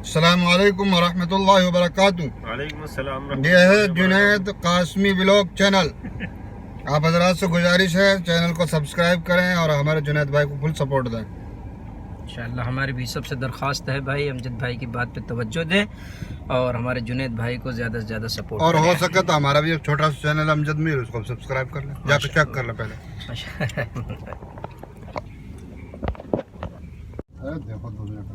अस्सलामुअलैकुम वरहमतुल्लाहि वबरकातुहू। वालेकुम अस्सलाम। ये है जुनैद कासमी व्लॉग चैनल। आप हजरात से गुजारिश है चैनल को सब्सक्राइब करें और हमारे जुनैद भाई को फुल सपोर्ट दें इंशाअल्लाह। हमारी भी सबसे दरख्वास्त है भाई, अमजद भाई की बात पे तवज्जो दें और हमारे जुनैद भाई को ज़्यादा से ज़्यादा सपोर्ट और करें। हो सके तो हमारा भी एक छोटा सा चैनल अमजद मीर, उसको सब्सक्राइब कर लें, जाकर चेक कर लें पहले। देखो 2 मिनट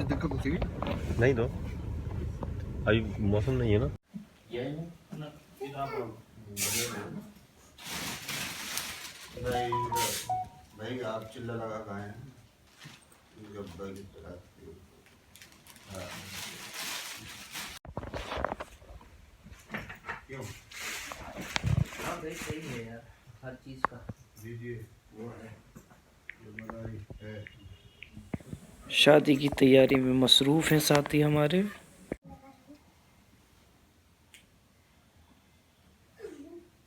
दिक्कत होती है नहीं तो अभी मौसम नहीं है ना। भाई आप चिल्ला लगा खाए हैं जब क्यों? हाँ भाई सही है यार, हर चीज़ का दीजिए वो है जिम्मेदारी है। शादी की तैयारी में मसरूफ़ हैं साथी हमारे।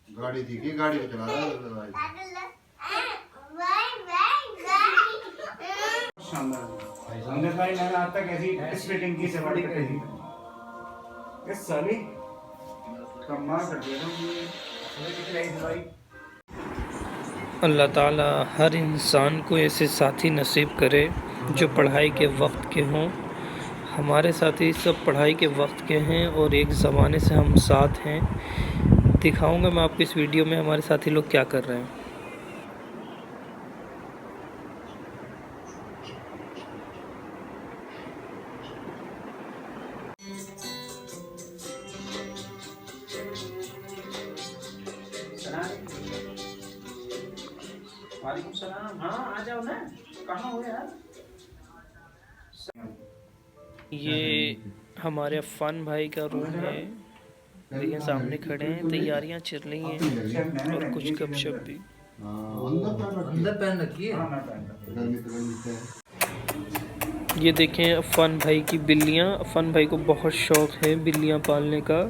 गाड़ी थी कि गाड़ी को चला रहा है भाई मैंने आज तक ऐसी स्प्लिटिंग की सेवा करी थी। इस साली कमाल कर दिया भाई। अल्लाह ताला हर इंसान को ऐसे साथी नसीब करे जो पढ़ाई के वक्त के हों। हमारे साथी सब पढ़ाई के वक्त के हैं और एक ज़माने से हम साथ हैं। दिखाऊंगा मैं आपको इस वीडियो में हमारे साथी लोग क्या कर रहे हैं। वालेकुम सलाम। हाँ आ जाओ ना, कहाँ हो यार। ये हमारे अफ़ान भाई का रूम है, देखिए सामने खड़े हैं, तैयारियां चल रही हैं और कुछ गपशप भी। अंदर पहन रखी है। ये देखें अफ़ान भाई की बिल्लियां। अफ़ान भाई को बहुत शौक़ है बिल्लियां पालने का।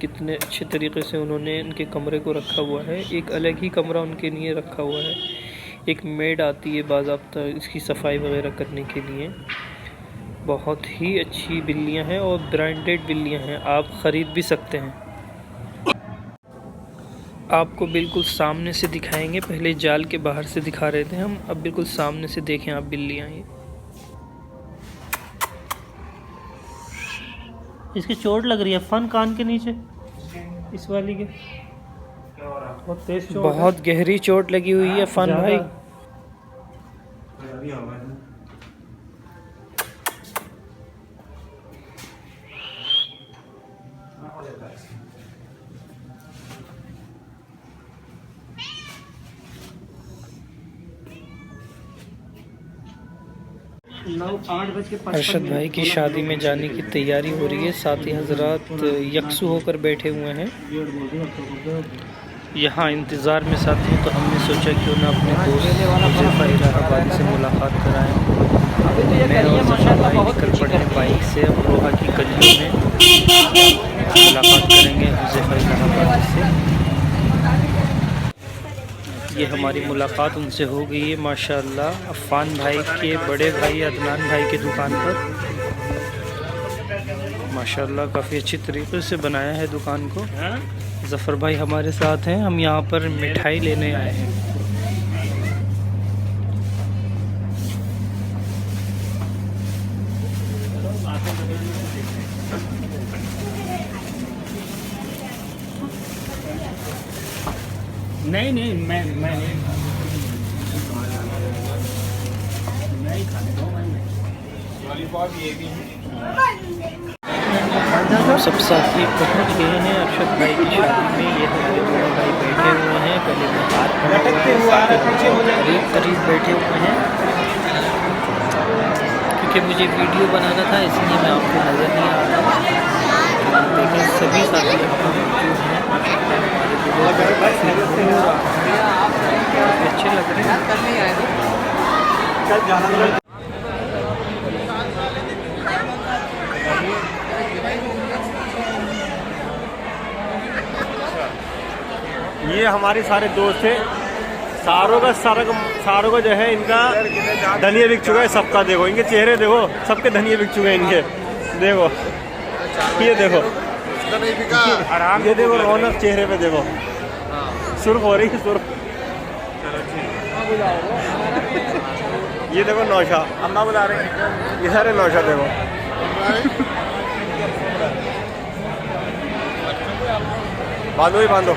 कितने अच्छे तरीके से उन्होंने इनके कमरे को रखा हुआ है। एक अलग ही कमरा उनके लिए रखा हुआ है। एक मेड आती है बाज़ाब्ता इसकी सफाई वगैरह करने के लिए। बहुत ही अच्छी बिल्लियां हैं और ब्रांडेड बिल्लियां हैं, आप ख़रीद भी सकते हैं। आपको बिल्कुल सामने से दिखाएंगे, पहले जाल के बाहर से दिखा रहे थे हम, अब बिल्कुल सामने से देखें आप बिल्लियां। ये इसकी चोट लग रही है फन कान के नीचे, इस वाली के बहुत तेज चोट, बहुत गहरी चोट लगी हुई है फन भाई। अरशद भाई की शादी में जाने की तैयारी हो रही है। साथी हजरात यकसू होकर बैठे हुए हैं यहाँ इंतज़ार में साथी। तो हमने सोचा क्यों ना अपने दोस्त हुज़ैफ़ा इलाहाबादी से मुलाकात कराएं। मैं और ज़फ़र भाई निकल पड़े बाइक से, अब रोहा की गलियों में मुलाकात करेंगे हुज़ैफ़ा इलाहाबादी से। ये हमारी मुलाकात उनसे हो गई है माशाअल्लाह, अफ़ान भाई के बड़े भाई अदनान भाई की दुकान पर। माशाअल्लाह काफ़ी अच्छी तरीके से बनाया है दुकान को। ज़फ़र भाई हमारे साथ हैं, हम यहाँ पर मिठाई लेने आए हैं। नहीं मैं नहीं खाने दो। सब साथी पहुँच गए हैं अरशद भाई की शादी में। ये हमारे दोनों भाई बैठे हुए हैं, गले में हाथ पड़ा हुआ है, करीब बैठे हुए हैं। क्योंकि मुझे वीडियो बनाना था इसलिए मैं आपको नज़र नहीं आ रहा। लेकिन सभी साथी यहाँ मौजूद हैं। अच्छे लग रहे हैं। ये हमारे सारे दोस्त थे। सारों का जो है इनका धनिया बिक चुका है सबका। देखो इनके चेहरे देखो, सबके धनिया बिक चुके हैं इनके। देखो ये देखो, ये देखो रौनक चेहरे पे देखो, सुर्ख हो रही है सुर्ख। ये देखो नौशा, अम्मा बुला रहे हैं, ये सारे नौशा देखो। बांधो ही बांधो।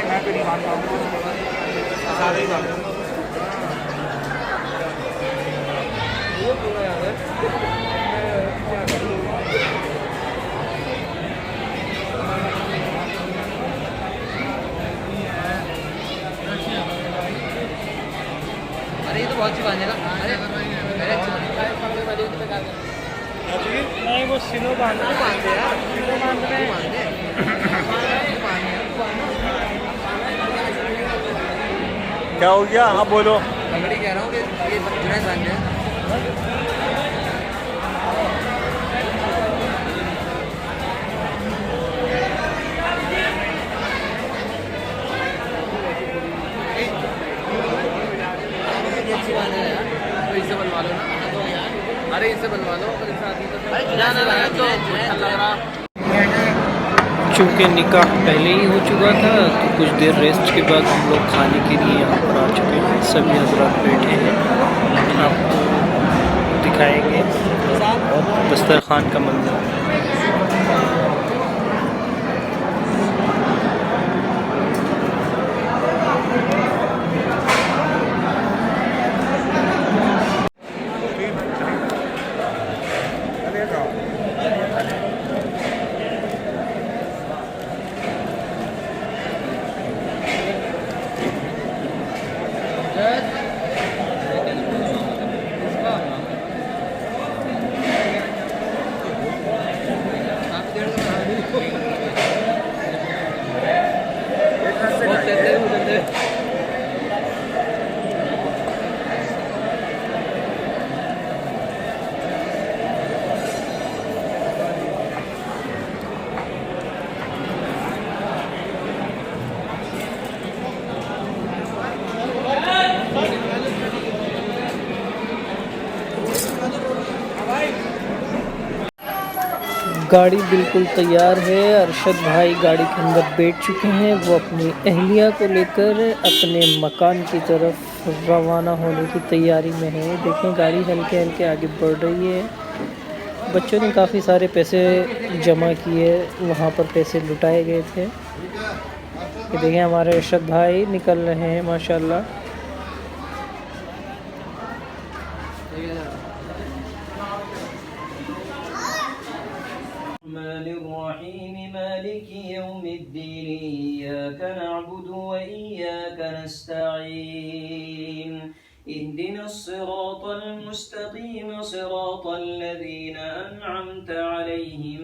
मैं तो नहीं मानता हूँ, सारे ही मानता हूँ। अरे ये तो बहुत सी बांधेगा। अरे नहीं वो सिलो बांधे यार, सिलो बांध रहे हैं। क्या हो गया? हाँ बोलो। पगड़ी कह रहा हूँ कि ये जुनैद बांधे हैं। अच्छी बात है यार, तो इससे बनवा लो ना। अरे इससे बनवा लो, अगर इससे आदमी तो ना लगा तो अच्छा लग रहा। चूँकि निकाह पहले ही हो चुका था तो कुछ देर रेस्ट के बाद हम लोग खाने के लिए यहाँ पर आ चुके हैं। सभी हज़रात बैठे हैं, आपको दिखाएंगे दस्तरखान का मंजर। गाड़ी बिल्कुल तैयार है। अरशद भाई गाड़ी के अंदर बैठ चुके हैं। वो अपनी अहलिया को लेकर अपने मकान की तरफ रवाना होने की तैयारी में है। देखें गाड़ी हल्के हल्के आगे बढ़ रही है। बच्चों ने काफ़ी सारे पैसे जमा किए, वहाँ पर पैसे लुटाए गए थे। ये देखें हमारे अरशद भाई निकल रहे हैं माशाल्लाह। मालिक यौमिद्दीन इय्याका नअबुदु व इय्याका नस्तईन इहदिनस सिरातल मुस्तकीम सिरातल लज़ीना अनअमत अलैहिम।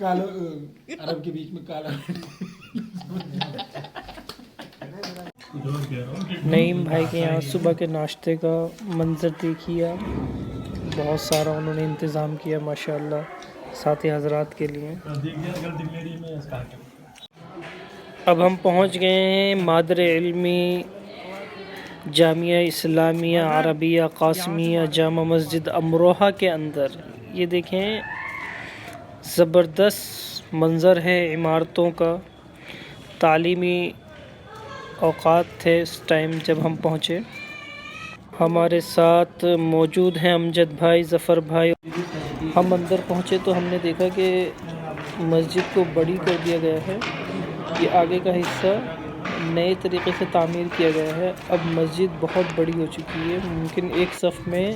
कालो अरब के बीच में काला। नईम भाई के यहाँ सुबह के नाश्ते का मंज़र देखिए, बहुत सारा उन्होंने इंतज़ाम किया माशाल्लाह साथी हज़रात के लिए। अब हम पहुँच गए हैं मादर इल्मी जामिया इस्लामिया अरबिया कासमिया जामा मस्जिद अमरोहा के अंदर। ये देखें ज़बरदस्त मंज़र है इमारतों का। तालीमी औकात थे इस टाइम जब हम पहुँचे। हमारे साथ मौजूद हैं अमजद भाई, ज़फ़र भाई। हम अंदर पहुँचे तो हमने देखा कि मस्जिद को बड़ी कर दिया गया है। ये आगे का हिस्सा नए तरीके से तामीर किया गया है। अब मस्जिद बहुत बड़ी हो चुकी है, मुमकिन एक सफ़ में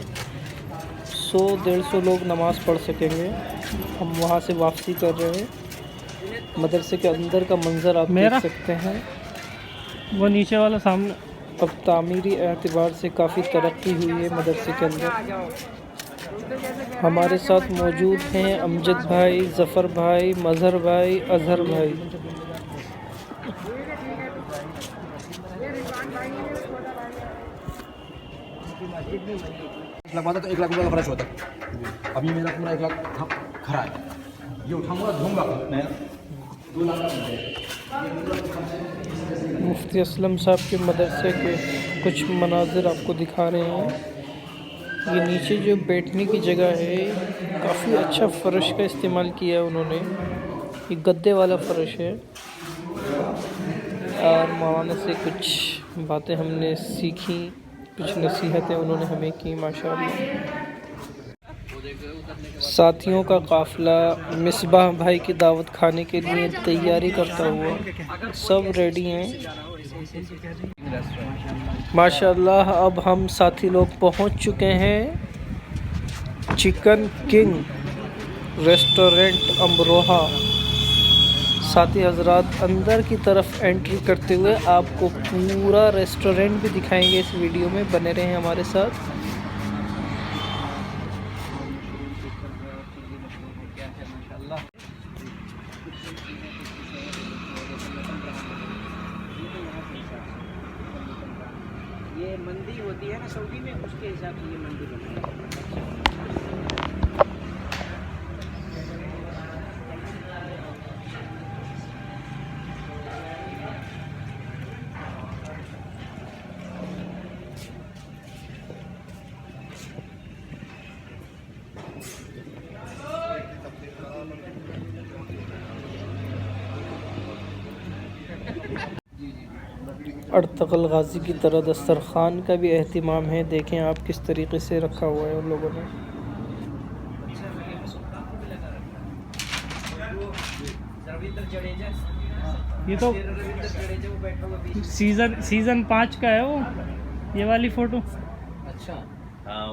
100-150 लोग नमाज़ पढ़ सकेंगे। हम वहाँ से वापसी कर रहे हैं। मदरसे के अंदर का मंज़र आप देख सकते हैं। वो नीचे वाला सामने। अब तामीरी एतबार से काफ़ी तरक्की हुई है मदरसे के अंदर। हमारे साथ मौजूद हैं अमजद भाई, ज़फ़र भाई, मज़हर भाई, अज़हर भाई। लगवाता तो 1 लाख रुपये का फर्श होता। अभी मेरा पूरा 1 लाख खरा है, ये उठाऊंगा धूंगा मैं 2 लाख। मुफ्ती असलम साहब के मदरसे के कुछ मनाजिर आपको दिखा रहे हैं। ये नीचे जो बैठने की जगह है, काफ़ी अच्छा फ़र्श का इस्तेमाल किया है उन्होंने। ये गद्दे वाला फ़र्श है। और मौलाना से कुछ बातें हमने सीखी, कुछ नसीहतें उन्होंने हमें की माशाअल्लाह। साथियों का काफ़िला मिसबाह भाई की दावत खाने के लिए तैयारी करता हुआ, सब रेडी हैं माशाअल्लाह। अब हम साथी लोग पहुंच चुके हैं चिकन किंग रेस्टोरेंट अमरोहा। साथी हजरात, अंदर की तरफ एंट्री करते हुए आपको पूरा रेस्टोरेंट भी दिखाएंगे इस वीडियो में। बने रहें हमारे साथ। ये मंदी होती है ना सऊदी में, उसके हिसाब से ये मंदी बनती है। अर्तगल गाजी की तरह दस्तरखान का भी एहतिमाम है। देखें आप किस तरीके से रखा हुआ है उन लोगों ने। ये तो सीज़न 5 का है वो, ये वाली फ़ोटो। अच्छा हाँ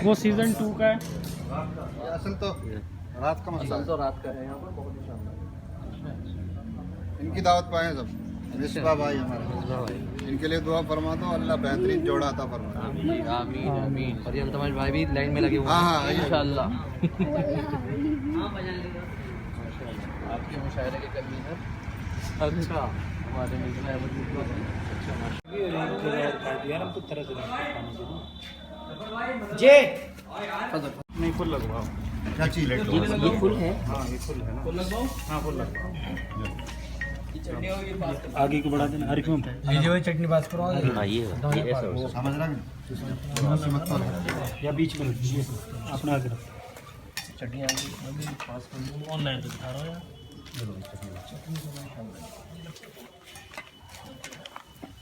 वो सीज़न 2 का है। असल तो रात का मसला तो रात का है यहाँ पर बहुत ही शानदार। इनकी दावत पाए सब। मिसबा भाई हमारे, इनके लिए दुआ फरमा दो, अल्लाह बेहतरीन जोड़ा अता फरमा। आमीन आमीन आमीन। और ये अल्तमाश भाई भी लाइन में लगे हुए हाँ, हैं हाँ, इंशाअल्लाह। आपके मुशायरे के कमी है। अच्छा हमारे मिलना है नहीं फुल लगवाओ। क्या चीज़ ये फुल है। हाँ ये फुल है ना, फुल लगवाओ। हाँ फुल लगवाओ। आगे को बढ़ा देना। हर क्यों ये जो चटनी बात करो समझ रहा है या बीच में अपना आगे रखो। चटनी ऑनलाइन तो दिखा रहा हूँ यार।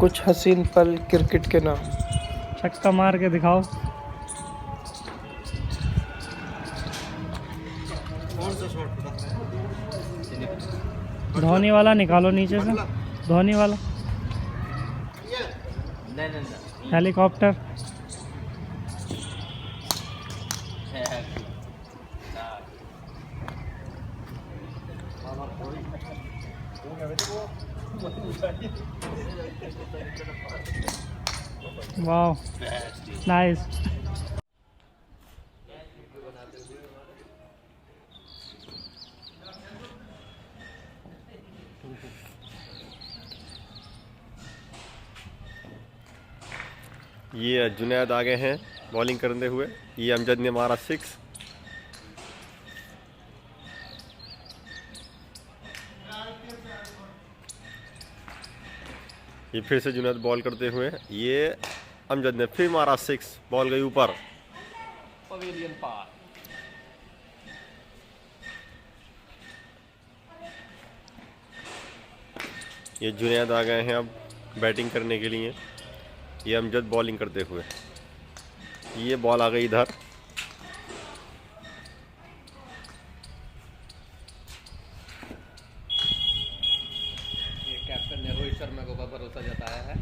कुछ हसीन पल क्रिकेट के नाम। छक्का मार के दिखाओ। धोनी वाला निकालो नीचे से, धोनी वाला हेलीकॉप्टर। वाह नाइस। ये जुनैद आ गए हैं बॉलिंग करते हुए। ये अमजद ने मारा 6। ये फिर से जुनैद बॉल करते हुए, ये अमजद ने फिर मारा 6। बॉल गई ऊपर। पवेलियन पार। ये जुनैद आ गए हैं अब बैटिंग करने के लिए। ये अमजद बॉलिंग करते हुए। ये बॉल आ गई इधर। ये कैप्टन ने रोहित शर्मा को भरोसा जताया है।